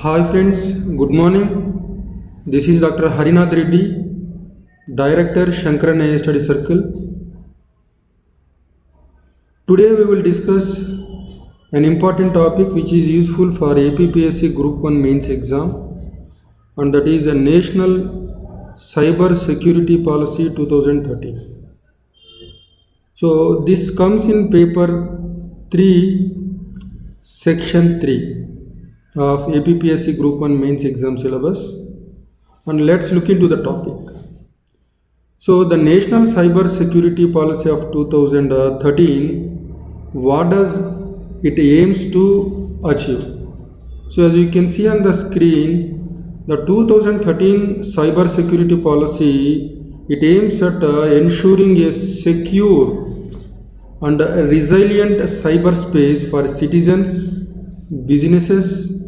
Hi friends, good morning. This is Dr. Harinath Reddy, Director Shankaran AI Study Circle. Today we will discuss an important topic which is useful for Appsc Group 1 mains exam, and that is the National Cyber Security Policy 2013. So this comes in paper 3, section 3 of Appsc Group 1 mains exam syllabus, and let's look into the topic. So the National Cyber Security Policy of 2013, what does it aims to achieve? So as you can see on the screen, the 2013 Cyber Security Policy, it aims at ensuring a secure and a resilient cyberspace for citizens, businesses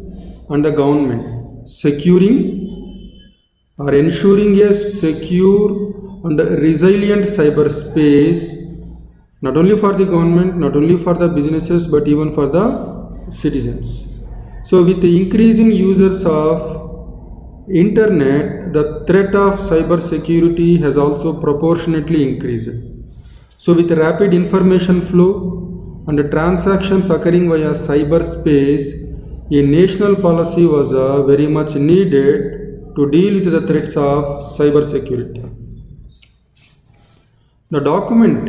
and the government, securing or ensuring a secure and resilient cyberspace not only for the government, not only for the businesses, but even for the citizens. So with the increasing users of internet, the threat of cyber security has also proportionately increased. So with rapid information flow and transactions occurring via cyberspace, a national policy was very much needed to deal with the threats of cyber security. The document,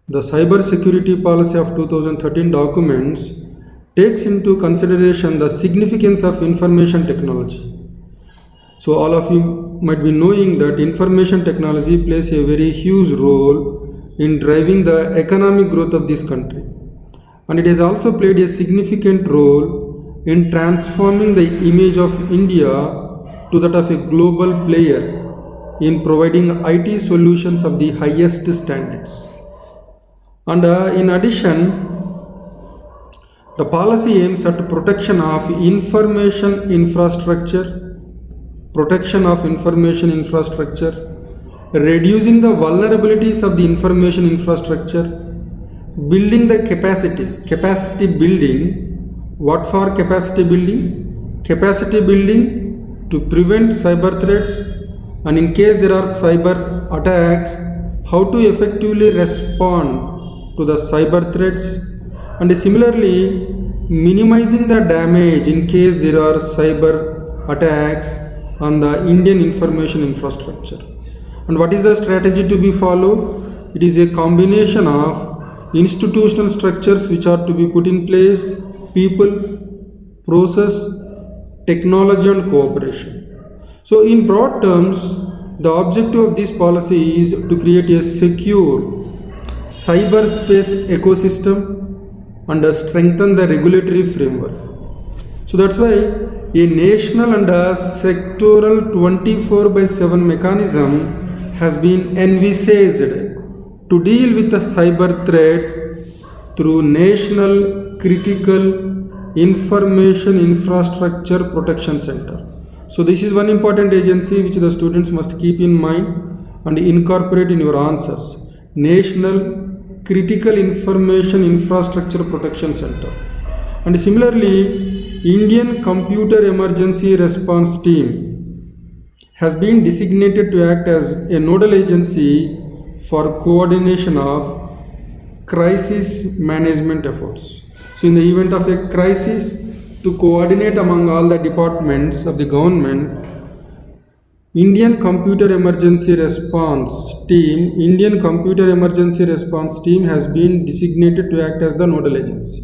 the Cyber Security Policy of 2013 documents, takes into consideration the significance of information technology. So all of you might be knowing that information technology plays a very huge role in driving the economic growth of this country, and it has also played a significant role in transforming the image of India to that of a global player in providing IT solutions of the highest standards. And in addition, the policy aims at protection of information infrastructure, reducing the vulnerabilities of the information infrastructure, building the capacity building. What for capacity building? Capacity building to prevent cyber threats, and in case there are cyber attacks, how to effectively respond to the cyber threats, and similarly minimizing the damage in case there are cyber attacks on the Indian information infrastructure. And what is the strategy to be followed? It is a combination of institutional structures which are to be put in place, people, process, technology and cooperation. So in broad terms, the objective of this policy is to create a secure cyberspace ecosystem and strengthen the regulatory framework. So that's why a national and a sectoral 24/7 mechanism has been envisaged to deal with the cyber threats through National Critical Information Infrastructure Protection Center. So this is one important agency which the students must keep in mind and incorporate in your answers. National Critical Information Infrastructure Protection Center. And similarly, Indian Computer Emergency Response Team has been designated to act as a nodal agency for coordination of crisis management efforts. So in the event of a crisis, to coordinate among all the departments of the government, Indian Computer Emergency Response Team has been designated to act as the nodal agency.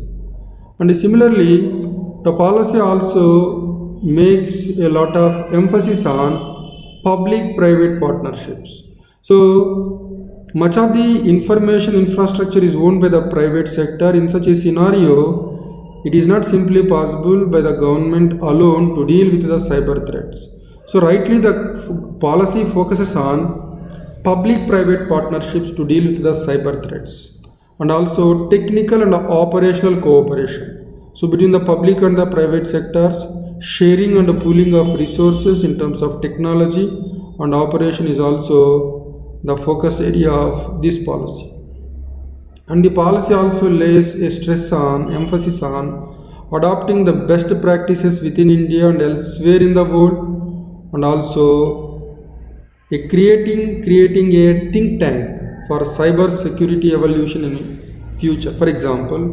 And similarly, the policy also makes a lot of emphasis on public-private partnerships. So much of the information infrastructure is owned by the private sector. In such a scenario, it is not simply possible by the government alone to deal with the cyber threats. So rightly, the policy focuses on public-private partnerships to deal with the cyber threats, and also technical and operational cooperation. So between the public and the private sectors, sharing and pooling of resources in terms of technology and operation is also the focus area of this policy. And the policy also lays a emphasis on adopting the best practices within India and elsewhere in the world, and also creating a think tank for cyber security evolution in future. For example,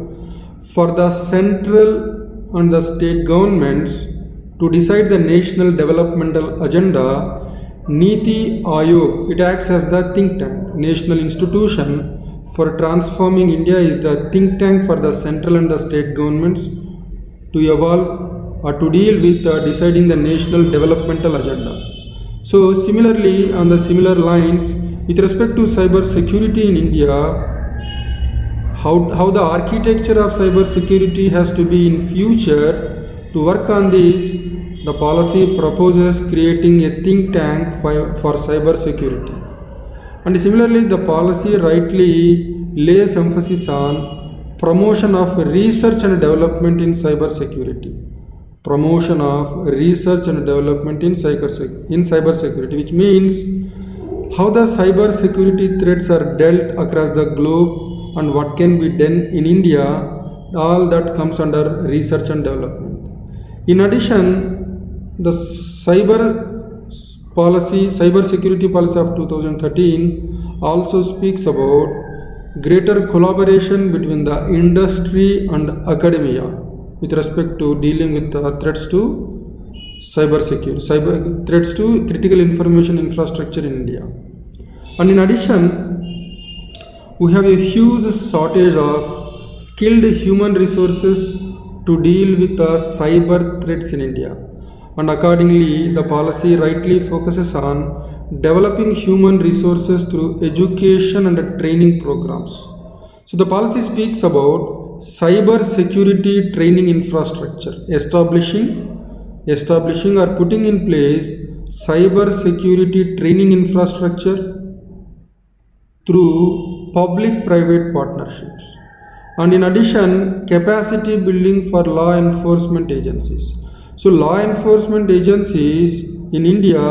for the central and the state governments to decide the national developmental agenda, Niti Aayog, it acts as the think tank. National institution for transforming India is the think tank for the central and the state governments to evolve or to deal with deciding the national developmental agenda. So similarly, on the similar lines, with respect to cyber security in India, how the architecture of cyber security has to be in future. To work on this, the policy proposes creating a think tank for cyber security. And similarly, the policy rightly lays emphasis on promotion of research and development in cyber security. Promotion of research and development in cyber security, which means how the cyber security threats are dealt across the globe and what can be done in India. All that comes under research and development. In addition, the cyber security policy of 2013 also speaks about greater collaboration between the industry and academia with respect to dealing with threats to threats to critical information infrastructure in India. And in addition, we have a huge shortage of skilled human resources to deal with the cyber threats in India. And accordingly, the policy rightly focuses on developing human resources through education and training programs. So the policy speaks about cyber security training infrastructure, establishing or putting in place cyber security training infrastructure through public-private partnerships. And in addition, capacity building for law enforcement agencies. So law enforcement agencies in India,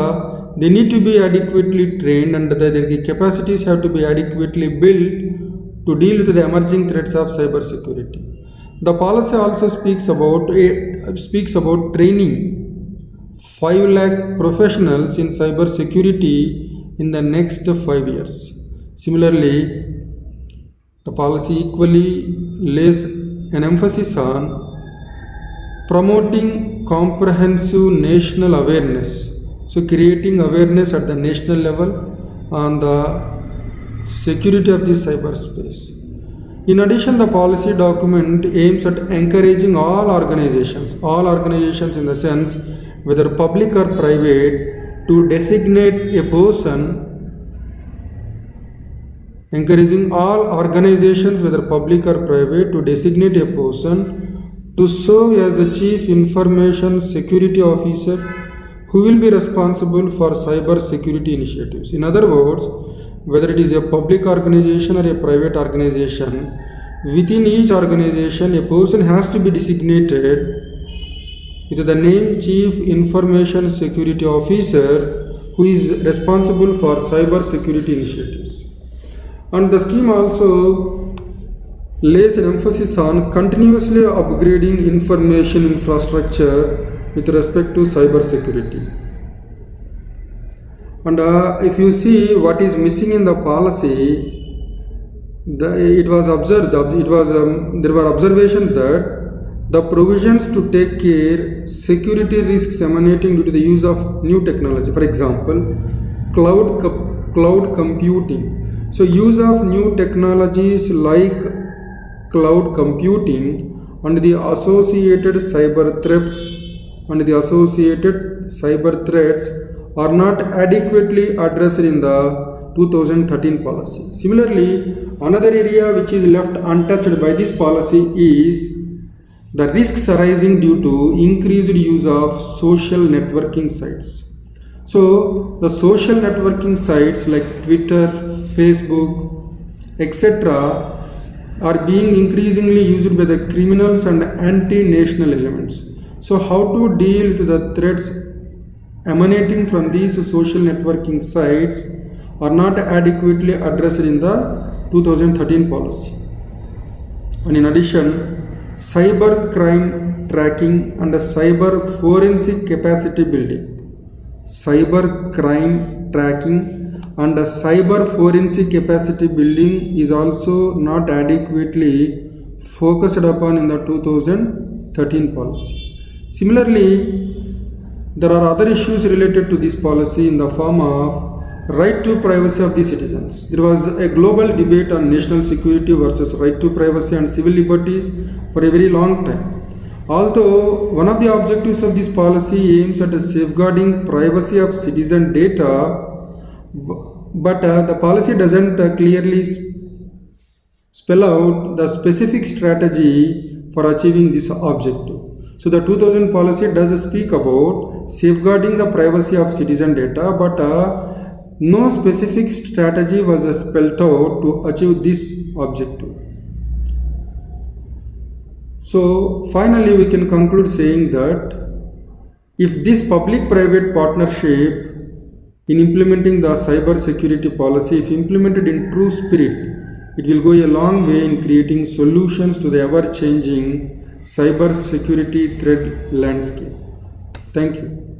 they need to be adequately trained and their capacities have to be adequately built to deal with the emerging threats of cyber security. The policy also speaks about training 5 lakh professionals in cyber security in the next 5 years. Similarly, the policy equally lays an emphasis on promoting comprehensive national awareness. So creating awareness at the national level on the security of the cyberspace. In addition, the policy document aims at encouraging all organizations in the sense whether public or private, to designate a person, encouraging all organizations whether public or private to designate a person to serve as a chief information security officer who will be responsible for cyber security initiatives. In other words, whether it is a public organization or a private organization, within each organization a person has to be designated with the name Chief Information Security Officer who is responsible for cyber security initiatives. And the scheme also lays an emphasis on continuously upgrading information infrastructure with respect to cyber security. And if you see what is missing in the policy, there were observations that the provisions to take care security risks emanating due to the use of new technology. For example, cloud computing. So use of new technologies like cloud computing and the associated cyber threats are not adequately addressed in the 2013 policy. Similarly, another area which is left untouched by this policy is the risks arising due to increased use of social networking sites. So, the social networking sites like Twitter, Facebook, etc. are being increasingly used by the criminals and anti-national elements. So, how to deal with the threats emanating from these social networking sites are not adequately addressed in the 2013 policy. And in addition, cyber crime tracking and cyber forensic capacity building. Cyber crime tracking and cyber forensic capacity building is also not adequately focused upon in the 2013 policy. Similarly, there are other issues related to this policy in the form of right to privacy of the citizens. There was a global debate on national security versus right to privacy and civil liberties for a very long time. Although one of the objectives of this policy aims at safeguarding privacy of citizen data, but the policy doesn't clearly spell out the specific strategy for achieving this objective. So the 2000 policy does speak about safeguarding the privacy of citizen data, but no specific strategy was spelled out to achieve this objective. So finally we can conclude saying that if this public-private partnership in implementing the cyber security policy, if implemented in true spirit, it will go a long way in creating solutions to the ever-changing cyber security threat landscape. Thank you.